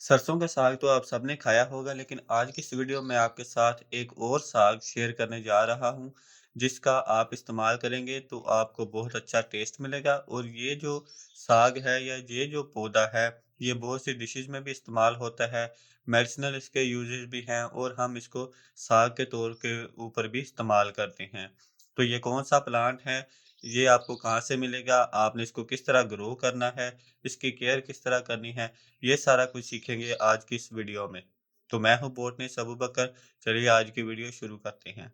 सरसों का साग तो आप सबने खाया होगा, लेकिन आज की इस वीडियो में आपके साथ एक और साग शेयर करने जा रहा हूँ, जिसका आप इस्तेमाल करेंगे तो आपको बहुत अच्छा टेस्ट मिलेगा। और ये जो साग है या ये जो पौधा है, ये बहुत सी डिशेज़ में भी इस्तेमाल होता है, मेडिसिनल इसके यूजेस भी हैं और हम इसको साग के तौर के ऊपर भी इस्तेमाल करते हैं। तो ये कौन-सा प्लांट है, ये आपको कहाँ से मिलेगा, आपने इसको किस तरह ग्रो करना है, इसकी केयर किस तरह करनी है, ये सारा कुछ सीखेंगे आज की इस वीडियो में। तो मैं हूँ बोटनिस्ट अबू बकर। चलिए आज की वीडियो शुरू करते हैं।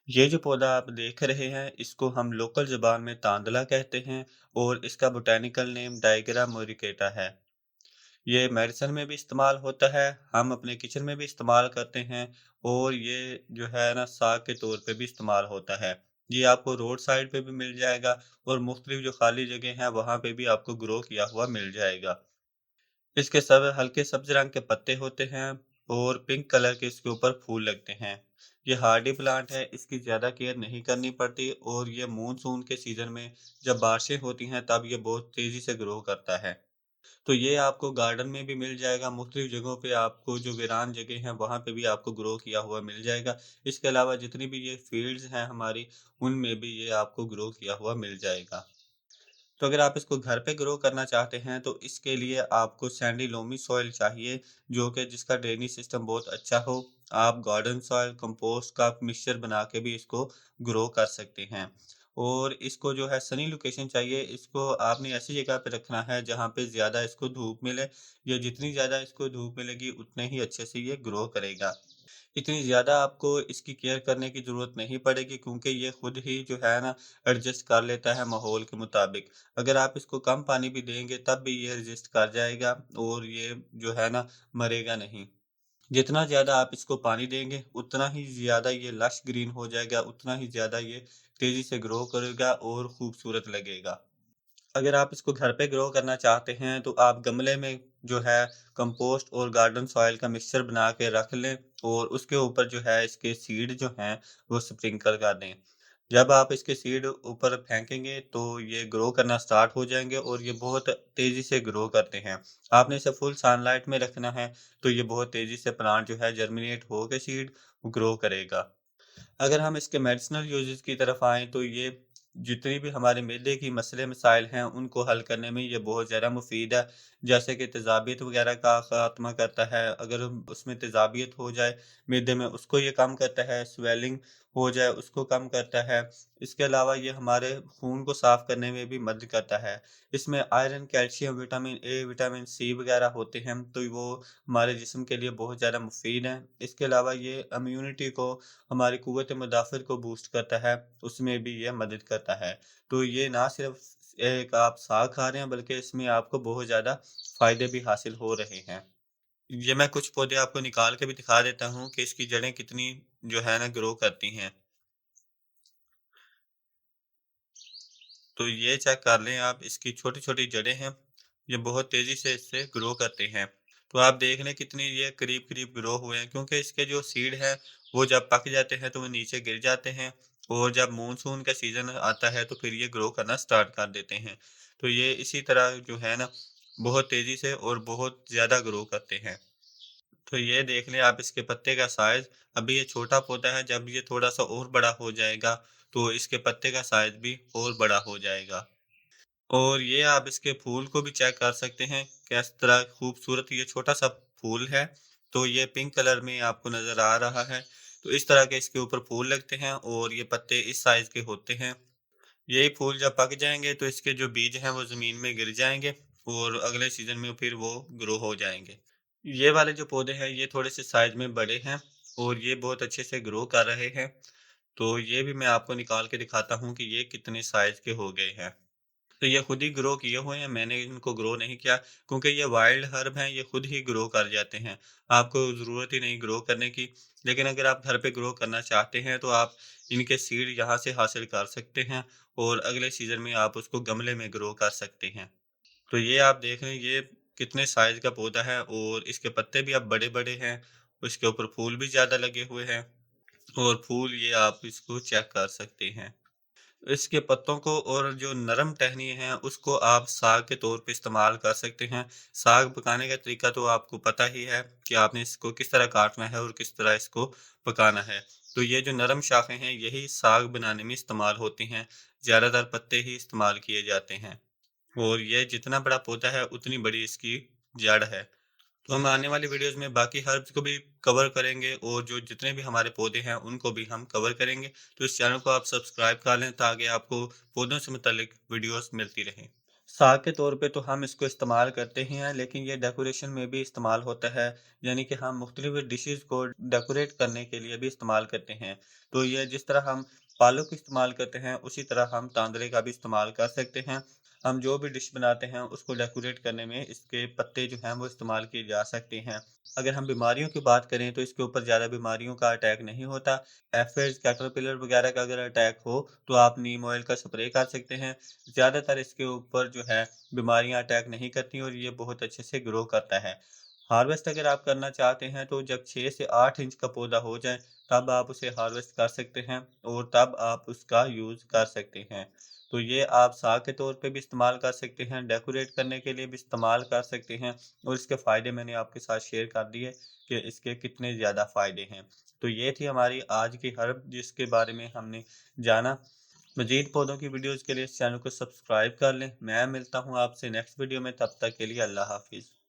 ये जो पौधा आप देख रहे हैं, इसको हम लोकल ज़ुबान में तांदला कहते हैं और इसका बॉटेनिकल नेम डाइगरा मोरिकेटा है। ये मेडिसिन में भी इस्तेमाल होता है, हम अपने किचन में भी इस्तेमाल करते हैं और ये जो है ना साग के तौर पे भी इस्तेमाल होता है। ये आपको रोड साइड पे भी मिल जाएगा और मुख्तलिफ जो खाली जगह हैं, वहाँ पे भी आपको ग्रो किया हुआ मिल जाएगा। इसके सब हल्के सब्ज रंग के पत्ते होते हैं और पिंक कलर के इसके ऊपर फूल लगते हैं। ये हार्डी प्लांट है, इसकी ज़्यादा केयर नहीं करनी पड़ती और ये मानसून के सीज़न में जब बारिशें होती हैं तब ये बहुत तेज़ी से ग्रो करता है। तो ये आपको गार्डन में भी मिल जाएगा, मुख्तलिफ जगहों पे आपको जो वीरान जगह हैं वहाँ पे भी आपको ग्रो किया हुआ मिल जाएगा। इसके अलावा जितनी भी ये फील्ड्स हैं हमारी, उनमें भी ये आपको ग्रो किया हुआ मिल जाएगा। तो अगर आप इसको घर पे ग्रो करना चाहते हैं तो इसके लिए आपको सैंडी लोमी सॉइल चाहिए, जो कि जिसका ड्रेनेज सिस्टम बहुत अच्छा हो। आप गार्डन सॉइल कंपोस्ट का मिक्सचर बना के भी इसको ग्रो कर सकते हैं। और इसको जो है सनी लोकेशन चाहिए, इसको आपने ऐसी जगह पे रखना है जहाँ पे ज़्यादा इसको धूप मिले। या जितनी ज़्यादा इसको धूप मिलेगी उतने ही अच्छे से ये ग्रो करेगा। इतनी ज़्यादा आपको इसकी केयर करने की ज़रूरत नहीं पड़ेगी, क्योंकि ये खुद ही जो है ना एडजस्ट कर लेता है माहौल के मुताबिक। अगर आप इसको कम पानी भी देंगे तब भी ये एडजस्ट कर जाएगा और ये जो है ना मरेगा नहीं। जितना ज़्यादा आप इसको पानी देंगे उतना ही ज़्यादा ये लश ग्रीन हो जाएगा, उतना ही ज़्यादा ये तेज़ी से ग्रो करेगा और खूबसूरत लगेगा। अगर आप इसको घर पे ग्रो करना चाहते हैं तो आप गमले में जो है कंपोस्ट और गार्डन सॉइल का मिक्सचर बना के रख लें और उसके ऊपर जो है इसके सीड जो हैं वो स्प्रिंकल कर दें। जब आप इसके सीड ऊपर फेंकेंगे तो ये ग्रो करना स्टार्ट हो जाएंगे और ये बहुत तेज़ी से ग्रो करते हैं। आपने इसे फुल सनलाइट में रखना है तो ये बहुत तेज़ी से प्लांट जो है जर्मिनेट होकर सीड ग्रो करेगा। अगर हम इसके मेडिसिनल यूजेस की तरफ आएँ तो ये जितनी भी हमारे मैदे की मसले-मसाइल हैं, उनको हल करने में ये बहुत ज़्यादा मुफ़ीद है। जैसे कि तेज़ाबियत वग़ैरह का ख़ात्मा करता है, अगर उसमें तेज़ाबियत हो जाए मैदे में उसको ये कम करता है, स्वेलिंग हो जाए उसको कम करता है। इसके अलावा ये हमारे खून को साफ़ करने में भी मदद करता है। इसमें iron, calcium, vitamin A, vitamin C वग़ैरह होते हैं, तो वो हमारे जिस्म के लिए बहुत ज़्यादा मुफ़ीद हैं। इसके अलावा ये इम्यूनिटी को, हमारी कुव्वत मुदाफ़िर को बूस्ट करता है, उसमें भी ये मदद करता है। तो ये ना सिर्फ़ एक आप साग खा रहे हैं, बल्कि इसमें आपको बहुत ज़्यादा फ़ायदे भी हासिल हो रहे हैं। ये मैं कुछ पौधे आपको निकाल के भी दिखा देता हूँ कि इसकी जड़ें कितनी जो है ना ग्रो करती हैं। तो ये चेक कर लें आप, इसकी छोटी-छोटी जड़ें हैं, ये बहुत तेज़ी से इससे ग्रो करते हैं। तो आप देख लें कितनी ये करीब-करीब ग्रो हुए हैं, क्योंकि इसके जो सीड हैं, वो जब पक जाते हैं तो वो नीचे गिर जाते हैं और जब मानसून का सीज़न आता है तो फिर ये ग्रो करना स्टार्ट कर देते हैं। तो ये इसी तरह जो है ना बहुत तेज़ी से और बहुत ज़्यादा ग्रो करते हैं। तो ये देख लें आप इसके पत्ते का साइज़, अभी ये छोटा पौधा है, जब ये थोड़ा-सा और बड़ा हो जाएगा, तो इसके पत्ते का साइज़ भी और बड़ा हो जाएगा। और ये आप इसके फूल को भी चेक कर सकते हैं, किस तरह खूबसूरत ये छोटा-सा फूल है। तो ये पिंक कलर में आपको नज़र आ रहा है। तो इस तरह के इसके ऊपर फूल लगते हैं और ये पत्ते इस साइज़ के होते हैं। यही फूल जब पक जाएँगे तो इसके जो बीज हैं वो ज़मीन में गिर जाएँगे और अगले सीज़न में फिर वो ग्रो हो जाएँगे। ये वाले जो पौधे हैं ये थोड़े-से साइज़ में बड़े हैं और ये बहुत अच्छे से ग्रो कर रहे हैं। तो ये भी मैं आपको निकाल के दिखाता हूँ कि ये कितने साइज़ के हो गए हैं। तो ये खुद ही ग्रो किए हुए हैं, मैंने इनको ग्रो नहीं किया, क्योंकि ये वाइल्ड हर्ब हैं, ये खुद ही ग्रो कर जाते हैं। आपको ज़रूरत ही नहीं ग्रो करने की। लेकिन अगर आप घर पे ग्रो करना चाहते हैं, तो आप इनके सीड यहाँ से हासिल कर सकते हैं और अगले सीज़न में आप उसको गमले में ग्रो कर सकते हैं। तो ये आप देख रहे हैं, ये कितने साइज़ का पौधा है और इसके पत्ते भी अब बड़े-बड़े हैं, उसके ऊपर फूल भी ज़्यादा लगे हुए हैं और फूल ये आप इसको चेक कर सकते हैं। इसके पत्तों को और जो नरम टहनी है उसको आप साग के तौर पे इस्तेमाल कर सकते हैं। साग पकाने का तरीका तो आपको पता ही है कि आपने इसको किस तरह काटना है और किस तरह इसको पकाना है। तो ये जो नरम शाखें हैं यही साग बनाने में इस्तेमाल होती हैं। ज़्यादातर पत्ते ही इस्तेमाल किए जाते हैं और ये जितना बड़ा पौधा है उतनी बड़ी इसकी जड़ है। तो हम आने वाली वीडियोस में बाकी हर्ब्स को भी कवर करेंगे और जो जितने भी हमारे पौधे हैं उनको भी हम कवर करेंगे। तो इस चैनल को आप सब्सक्राइब कर लें ताकि आपको पौधों से मुतालिक वीडियोस मिलती रहें। साग के तौर पे तो हम इसको इस्तेमाल करते ही हैं, लेकिन ये डेकोरेशन में भी इस्तेमाल होता है। यानी कि हम मुख्तलिफ डिशेज़ को डेकोरेट करने के लिए भी इस्तेमाल करते हैं। तो ये जिस तरह हम पालक को इस्तेमाल करते हैं उसी तरह हम तांदरे का भी इस्तेमाल कर सकते हैं। हम जो भी डिश बनाते हैं उसको डेकोरेट करने में इसके पत्ते जो हैं वो इस्तेमाल किए जा सकते हैं। अगर हम बीमारियों की बात करें तो इसके ऊपर ज़्यादा बीमारियों का अटैक नहीं होता। एफिड्स, कैटरपिलर वगैरह का अगर अटैक हो तो आप नीम ऑयल का स्प्रे कर सकते हैं। ज़्यादातर इसके ऊपर जो है बीमारियाँ अटैक नहीं करती और ये बहुत अच्छे से ग्रो करता है। हार्वेस्ट अगर आप करना चाहते हैं तो जब 6 से 8 इंच का पौधा हो जाए तब आप उसे हार्वेस्ट कर सकते हैं और तब आप उसका यूज़ कर सकते हैं। तो ये आप साग के तौर पे भी इस्तेमाल कर सकते हैं, डेकोरेट करने के लिए भी इस्तेमाल कर सकते हैं और इसके फ़ायदे मैंने आपके साथ शेयर कर दिए कि इसके कितने ज़्यादा फ़ायदे हैं। तो ये थी हमारी आज की हर्ब जिसके बारे में हमने जाना। मज़ीद पौधों की वीडियोज़ के लिए इस चैनल को सब्सक्राइब कर लें। मैं मिलता हूँ आपसे नेक्स्ट वीडियो में, तब तक के लिए अल्लाह हाफ़िज़।